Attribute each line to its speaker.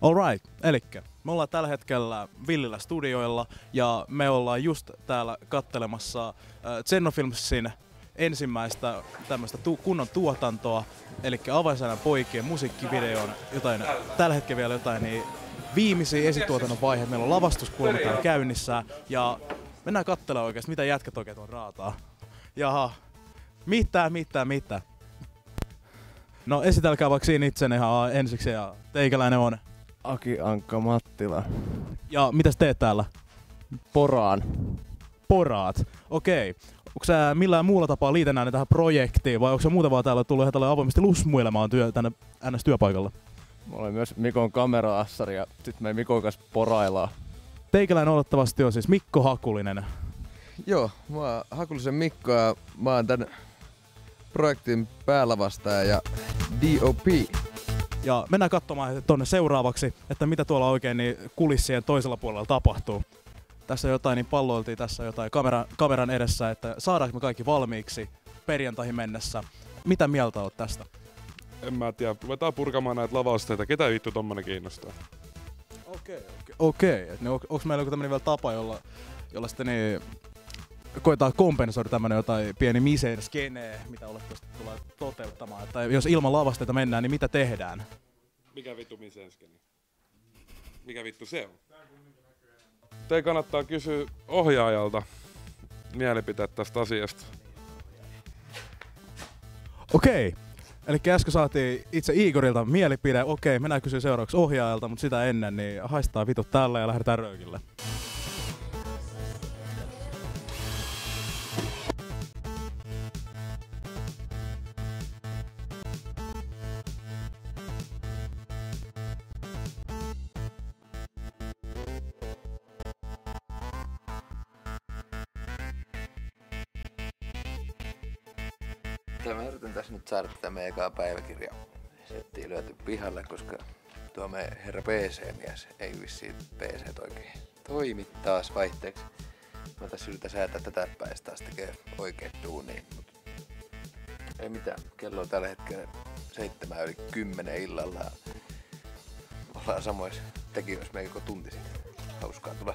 Speaker 1: Alright, elikkä me ollaan tällä hetkellä Villillä studioilla ja me ollaan just täällä kattelemassa Zennofilmsin ensimmäistä tämmöistä kunnon tuotantoa, eli Avainsanan poikien musiikkivideon, jotain, tällä hetkellä vielä jotain niin viimeisiä esituotannon vaiheita. Meillä on lavastuskulma täällä käynnissä ja mennään katselemaan oikeasti, mitä jätkät oikein tuon raataa. Jaha, mitä? No esitelkää vaikka siinä itsenne ihan ensiksi ja teikäläinen on
Speaker 2: Aki Ankka Mattila.
Speaker 1: Ja mitäs teet täällä? Poraat. Okei. Onko sä millään muulla tapaa liitännäinen tähän projektiin vai onko se muuta vaan täällä tullut ihan tällä avoimesti lusmuilemaan tänne NS-työpaikalla?
Speaker 2: Mä olen myös Mikon kameraassari ja sit me Mikon kanssa poraillaan.
Speaker 1: Teikäläinen olettavasti on siis Mikko Hakulinen.
Speaker 3: Joo, mä oon Hakulisen Mikko ja mä oon tän projektin päälavastaja ja DOP.
Speaker 1: Ja mennään katsomaan tonne seuraavaksi, että mitä tuolla oikein niin kulissien toisella puolella tapahtuu. Tässä jotain niin palloiltiin tässä jotain kameran edessä, että saadaanko me kaikki valmiiksi perjantaihin mennessä. Mitä mieltä olet tästä?
Speaker 4: En mä tiedä, ruvetaan purkamaan näitä lavasteita. Ketä vittu tommonen kiinnostaa?
Speaker 1: Okei. Onko meillä joku tämmönen vielä tapa, jolla sitten niin koetaan kompensoida tämmönen jotain pieni miser-skene, mitä olette tulee toteuttamaan? Tai jos ilman lavasteita mennään, niin mitä tehdään?
Speaker 4: Mikä vittu miser-skene? Mikä vittu se on? Teidän kannattaa kysyä ohjaajalta mielipiteet tästä asiasta.
Speaker 1: Okei. Eli äsken saatiin itse Igorilta mielipide. Okei, mennään kysyä seuraavaksi ohjaajalta, mutta sitä ennen niin haistaa vitut tällä ja lähdetään röökille.
Speaker 3: Mä yritän tässä nyt saada tätä meidän ekaa päiväkirjaa settiin lyöty pihalle, koska tuo meidän herra PC-mies ei vissiin PC oikein toimi taas vaihteeksi. Mä tässä yritän säätää tätä päistä taas tekee oikein duunia, mutta ei mitään. Kello on tällä hetkellä 7:10 illalla. Ollaan samoissa tekijöissä meillä tunti sitten. Hauskaa tulee.